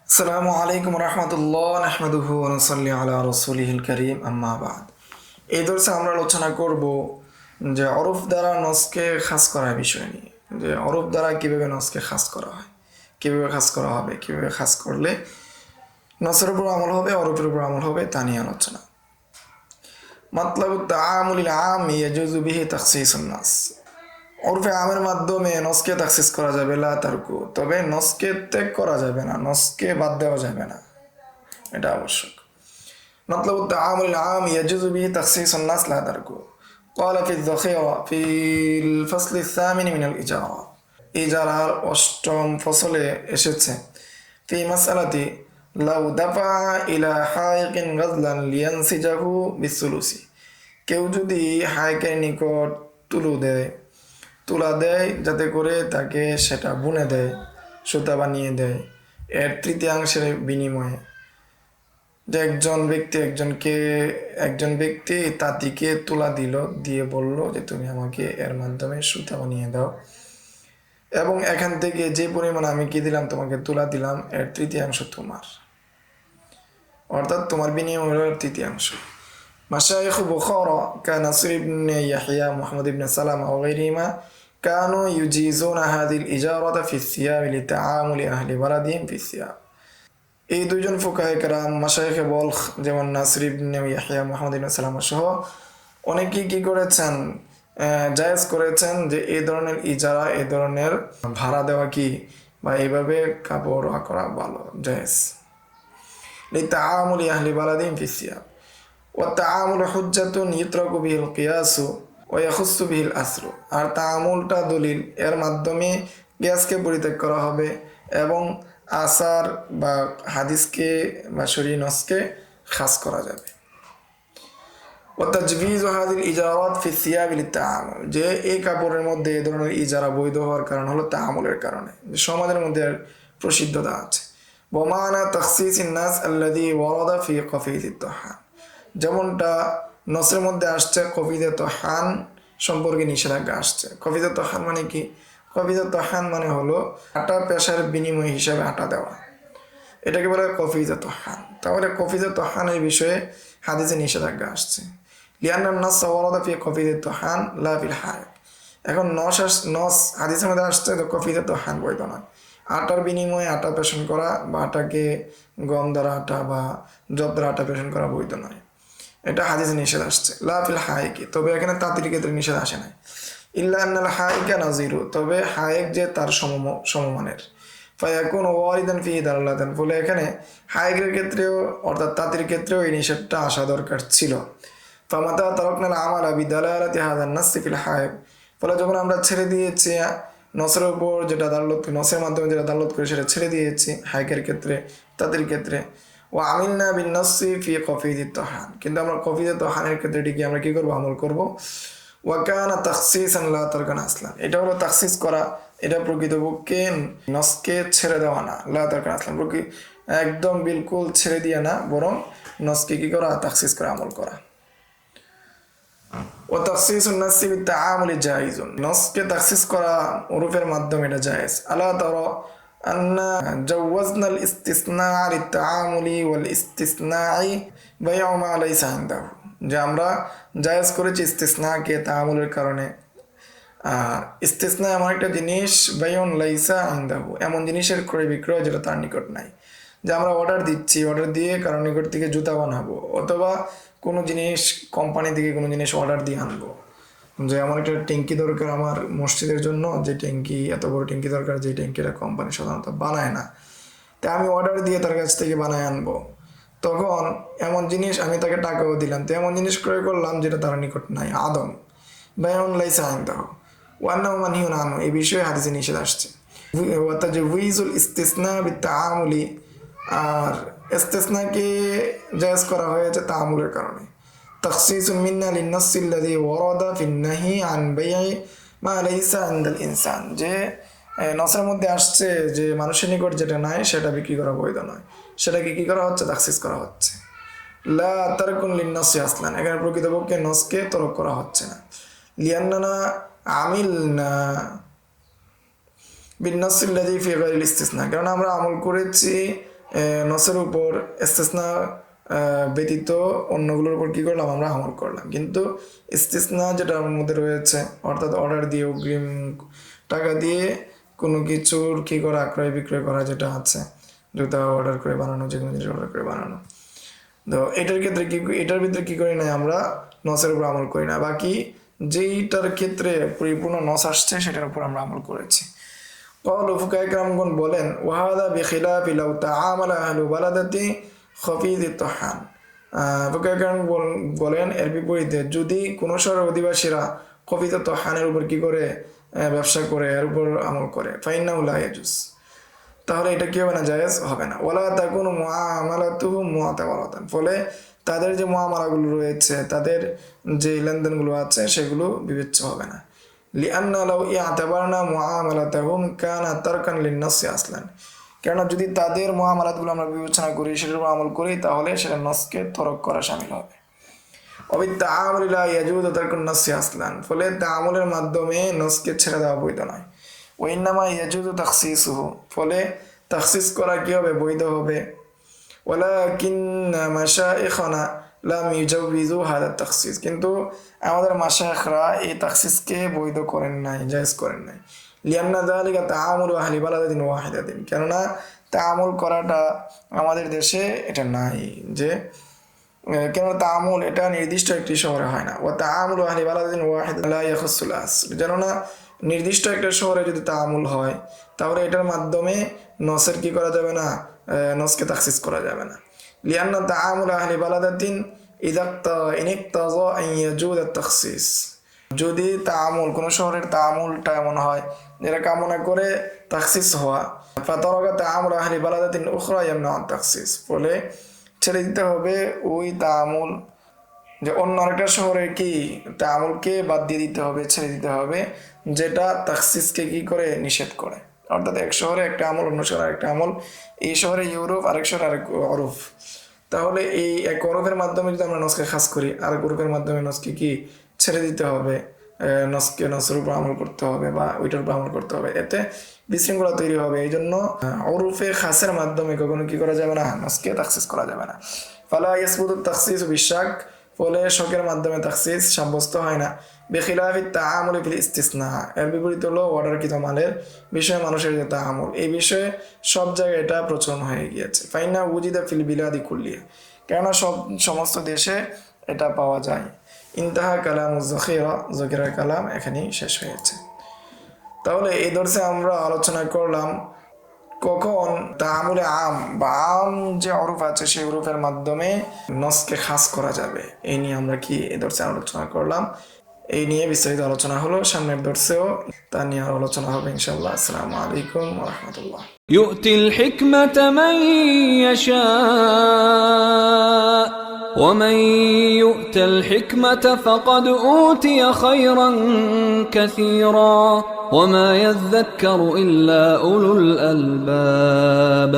আসসালামু আলাইকুম রহমতুল্লাহ নাহমাদুহু ওয়া নুসাল্লি আলা রাসূলিহিল কারীম আম্মা বাদ। এই দর্শে আমরা আলোচনা করব যে অরফ দ্বারা নসকে খাস করার বিষয় নিয়ে, যে অরফ দ্বারা কীভাবে নসকে খাস করা হয়, কীভাবে খাস করা হবে, কীভাবে খাস করলে নসের উপর আমল হবে, অরফের উপর আমল হবে, তা নিয়ে আলোচনা। মাতলাবুত তাআমুলিল আম ইয়াজুজু বিহি তাখসিসুন নাস। ওরফে আমের মাধ্যমে নসকে তাখসিস করা যাবে লা তারকু, তবে নসকে ত্যাগ করা যাবে না, নসকে বাদ দেওয়া যাবে না, এটা আবশ্যক। মতলব তাআমুল আম ইয়াজুজু বিহি তাখসিসুন নাস লা তারকু। قال في الذخيرة في الفصل الثامن من الإجارة, ইজারার অষ্টম ফসলে এসেছে في مسألة لو دفع إلى حائق غزلا لينسجه بالثلث, কেউ যদি হায়কের নিকট তুলা দেয় যাতে করে তাকে সেটা বুনে দেয়, সুতা বানিয়ে দেয়, এর তৃতীয়াংশের বিনিময়ে। যে একজন ব্যক্তি তাঁতিকে তুলা দিয়ে বলল যে তুমি আমাকে এর মাধ্যমে সুতা বানিয়ে দাও, এবং এখান থেকে যে পরিমাণ আমি কি দিলাম, তোমাকে তুলা দিলাম, এর তৃতীয়াংশ তোমার, অর্থাৎ তোমার বিনিময় হলো তৃতীয়াংশ। মাশায়েখ বুখারা কানাসির ইবনে ইয়াহইয়া, মুহাম্মদ ইবনে সালামা ওয়া গায়রিহিমা কানু ইউজিজুনা হাযিল ইজারাতা ফি সিয়াব লিতাআমুলি আহলি বালাদিহিম ফি সিয়াব। এই দুইজন ফুকাহে কেরাম মাশায়েখে বলখ যেমন নাসির ইবনে ইয়াহইয়া, মুহাম্মদ ইবনে সালামা সহ অনেকেই কি করেছেন, জায়েজ করেছেন যে এই ধরনের ইজারা, এই ধরনের ভাড়া দেওয়া কি বা এইভাবে কাপড় করা ভালো, জায়েজ। লিতাআমুলি আহলি বালাদিহিম ফি সিয়াব ওয়া তাআমুলু হুজ্জাতুন ইউতরাকু বিহিল কিয়াসু ওয়া ইয়াখুসসু বিহিল আসরু। আর তাআমুলটা দলিল, এর মাধ্যমে কিয়াসকে পরিত্যাগ করা হবে এবং আসার বা হাদিসকে বা শরীয়ী নসকে খাস করা যাবে। ওয়া তাজবিজু হাযিল ইজারাত ফি সিয়াব লিতাআমুল, যে এই কাপড়ের মধ্যে এই ধরনের ইজারা বৈধ হওয়ার কারণ হলো তাআমুলের কারণে, যে সমাজের মধ্যে প্রসিদ্ধতা আছে। ওয়া মা'না তাখসিসিন নাস আল্লাযী ওয়ারাদা ফি কফিযিত তাহান, যেমনটা নসের মধ্যে আসছে কফিদে তহান সম্পর্কে নিষেধাজ্ঞা আসছে। কফিদে তহান মানে কি? কফিদে তহান মানে হলো আটা পেশার বিনিময় হিসাবে আটা দেওয়া, এটাকে বলে কফিদে তহান। তাহলে কফিদে তহানের বিষয়ে হাদিসে নিষেধাজ্ঞা আসছে। লিআন্নান নাস ওয়ারাদা ফি কফিদে তহান লা ফিল হায়ক। এখন নস হাদিসের মধ্যে আসছে তো কফিদে তহান বৈধ নয়, আটার বিনিময়ে আটা পেশন করা বা আটাকে গম দ্বারা আটা বা জব দ্বারা আটা পেশন করা বৈধ নয়, এটা হাদিসে নিষেধ আসছে। লা ফিল হায়কি, তবে এখানে তাঁতির ক্ষেত্রে নিষেধ আসে নাই। ইল্লা আন্নাল হায়কা নাজিরু, তবে হায়েক যে তার সমমানের। ফায়াকুন ওয়ারিদান ফিহি দালালাতান, ফলে এখানে হায়েকের ক্ষেত্রেও অর্থাৎ তাঁতির ক্ষেত্রেও এই নিষেধটা আসা দরকার ছিল। ফামাতা তারাকনাল আমালা বিদালালাতি হাযান নাস ফিল হায়েক, ফলে যখন আমরা ছেড়ে দিয়েছি নসের উপর যেটা দালালত, নসের মাধ্যমে যেটা দালালত করে সেটা ছেড়ে দিয়েছি হায়েকের ক্ষেত্রে, তাঁতির ক্ষেত্রে। ও আমিলনা বিন নসি ফি কফিদে তহান, কিন্তু আমরা কফিদে তহানের ক্ষেত্রে এটিকে আমরা কী করবো, আমল করবো। ওয়াকানা তাখসিসান লা তারকান আসলান, এটা হলো তাখসিস করা, এটা প্রকৃতপক্ষে নসকে ছেড়ে দেওয়া না, লা তারকান আসলান, একদম বিলকুল ছেড়ে দিয়ে না, বরং নসকে কী করা, তাখসিস করে আমল করা। ও তাখসিসুন নাসি বিত্তাআমুলি জায়েজুন, নসকে তাখসিস করা উরুফের মাধ্যমে এটা জায়েজ। আলা তারা আন্না জাওয়াজনাল ইস্তিসনাআ লিত্তাআমুলি ওয়াল ইস্তিসনাই বাইউ মা লাইসা ইনদাহু, যে আমরা জায়েজ করেছি ইস্তিসনাকে তাআমুলের কারণে। ইস্তিসনা এমন একটা জিনিস, বাইউন লাইসা ইনদাহু, এমন জিনিসের ক্রয় বিক্রয় যেটা তার নিকট নাই। যে আমরা অর্ডার দিচ্ছি, অর্ডার দিয়ে কারোর নিকট থেকে জুতা বানাবো, অথবা কোনো জিনিস কোম্পানি থেকে কোনো জিনিস অর্ডার দিয়ে আনবো, যে আমার একটা ট্যাঙ্কি দরকার আমার মসজিদের জন্য, যে ট্যাঙ্কি এত বড় ট্যাঙ্কি দরকার, যে ট্যাঙ্কিটা কোম্পানি সাধারণত বানায় না, তাই আমি অর্ডার দিয়ে তার কাছ থেকে বানায় আনবো। তখন এমন জিনিস আমি তাকে টাকাও দিলাম, তো এমন জিনিস ক্রয় করলাম যেটা তার নিকট নাই, আদম বায়ন লাইসা আনদাহ ওয়ান্নাহু মানহিউন আনহু, এই বিষয়ে হাদিসে নিষেধ আসছে। তাজউইজুল ইস্তিসনা বিত্তাআমুলি, আর ইস্তিসনাকে জায়েজ করা হয়েছে তাআমুলের কারণে। তাখসিসুন মিন্না লিন-নাসসি আল্লাযী ওয়ারাদা ফিন-নাহি আন বাই'i মা লাইসা ইনদাল ইনসান, যে নসের মধ্যে আসছে যে মানুষের নিকট যেটা নাই সেটা বিক্রি করা বৈধ নয়, সেটাকে কী করা হচ্ছে, তাখসিস করা হচ্ছে। লা তারকুন লিন-নাসসি আসলান, এখানে প্রকৃতপক্ষে নসকে তরক করা হচ্ছে না। লিআন্নানা আমিলনা বিন-নাসসি আল্লাযী ফি গায়রিল ইস্তিসনা, কারণ আমরা আমল করেছি নসের উপর ইস্তিসনা ব্যতীত অন্যগুলোর উপর কি করলাম আমরা আমল করলাম, কিন্তু ইস্তিসনা যেটা আমার মধ্যে রয়েছে অর্থাৎ অর্ডার দিয়ে অগ্রিম টাকা দিয়ে কোনো কিছুর কি করা ক্রয় বিক্রয় করা যেটা আছে, জুতা অর্ডার করে বানানো, যে কোনো জিনিস অর্ডার করে বানানো, তো এটার ক্ষেত্রে কি এটার ভিতরে কি করি না আমরা নসের উপর আমল করি না, বাকি যেইটার ক্ষেত্রে পরিপূর্ণ নস আসছে সেটার উপর আমরা আমল করেছি। قالوا ফুকাহায়ে কেরামগণ বলেন ওয়াহাদা বিখিলাফি লাউ তাআমালা আহলু বালাদাতি খফিজ الطحان, ফুকাহায়ে কেরাম বলেন এর বিপরীতে যদি কোনো শহরের অধিবাসীরা খফিজ الطحانের উপর কি করে ব্যবসা করে, এর উপর আমল করে, ফাইন্নাহু লা ইয়াজুজ, তাহলে এটা কি হবে না, জায়েজ হবে না। ওয়ালা তাকুনু মুআমালাতুহু মুআতাবারাতান, ফলে তাদের যে মুআমালাগুলো রয়েছে, তাদের যে লেনদেনগুলো আছে সেগুলো বিবেচ্য হবে না। লিআন্না লাউ ইয়াতাবারনা মুআমালাতাহুম কানা তারকান লিন-নাসি আসলান, কেননা যদি তাদের মুআমালাতগুলো আমরা বিবেচনা করি, সেটার উপর আমল করি, তাহলে সেটা নসকে তরক করা শামিল হবে। ওয়াবিত-তাআমুলি লা ইয়াজুযু তারকুন নাসি আসলান, ফলে তাআমুলের মাধ্যমে নসকে ছেড়ে দেওয়া বৈধ নয়। ওয়াইন্নামা ইয়াজুযু তাখসিসুহু, ফলে তাখসিস করা কি হবে, বৈধ হবে। ওয়ালাকিন্না মাশাইখনা লাম ইউজাউযু হাদা তাখসিস, কিন্তু আমাদের মাশাইখরা এই তাখসিসকে বৈধ করেন নাই, জায়েজ করেন নাই। লিআন্না যালিকা তাআমুলু আহলি বালাদাতিন ওয়াহিদাতিন, কেননা তাআমুল করাটা আমাদের দেশে এটা নাই, যে কেন তাআমুল এটা নির্দিষ্ট একটি শহরে হয় না। ওয়া তাআমুলু আহলি বালাদাতিন ওয়াহিদাতিন লা ইয়াখুসুল আসল, কেননা নির্দিষ্ট একটা শহরে যদি তাআমুল হয় তাহলে এটার মাধ্যমে নসের কি করা যাবে না, নসকে তাখসিস করা যাবে না। লিআন্না তাআমুল আহলি বালাদাতিন ইনিক্তাযা আন ইয়াজুযা তাখসিস, যদি তাআমুল কোনো শহরের তাআমুলটা এমন হয় যেটা কামনা করে তাখসিস হওয়া, ফাতারাকা তাআমুল আহলি বালাদাতিন উখরা ইয়ামনা তাখসিস, ফলে ছেড়ে দিতে হবে ওই তাআমুল, যে অন্য আরেকটা শহরের কি তাআমুলকে বাদ দিয়ে দিতে হবে, ছেড়ে দিতে হবে, যেটা তাখসিসকে কি করে নিষেধ করে। অর্থাৎ এক শহরে একটা আমল, অন্য শহরে আরেকটা আমল, এই শহরে ইউরোপ, আরেক শহরে আরেক অরফ, তাহলে এই এক অরফের মাধ্যমে যদি আমরা নসকে খাস করি, আরেক অরফের মাধ্যমে নসকে কি ছেড়ে দিতে হবে, নসকে নসের উপর আমল করতে হবে বা ওইটার উপর আমল করতে হবে, এতে বিশৃঙ্খলা তৈরি হবে। এই জন্য অরফে খাসের মাধ্যমে কখনো কি করা যাবে না, নসকে তাখসিস করা যাবে না। ফালা ইয়াসবুতু তাখসিস বিশাক, ফলে শকের মাধ্যমে তাখসিস সাব্যস্ত হয় না। বেখিলাফি তাআমুলি ফিল ইস্তিসনা, এর বিপরীত হলো অর্ডারকৃত মালের বিষয়ে মানুষের যে তাআমুল, এই বিষয়ে সব জায়গায় এটা প্রচলন হয়ে গিয়েছে। ফাইন্না উজিদা ফিল বিলাদি কুল্লিয়া, কেননা সমস্ত দেশে এটা পাওয়া যায়। ইনতাহা কালামু যখিরা, যখিরার কালাম এখানেই শেষ হয়েছে। তাহলে এই দর্শে আমরা আলোচনা করলাম কখন তাআমুলে আম বা আম যে অরূপ আছে সেই অরূপের মাধ্যমে নসকে খাস করা যাবে, এই নিয়ে আমরা কি এই দর্শে আলোচনা করলাম। এই নিয়ে বিস্তারিত আলোচনা হলো, সামনের দর্শেও তা নিয়ে আলোচনা হবে ইনশাআল্লাহ। আসসালামু আলাইকুম ওয়া রাহমাতুল্লাহ। ইউতিল হিকমাতা মান ইয়াশা ومن يؤت الحكمة فقد أوتي خيرا كثيرا وما يذكر إلا أولو الألباب.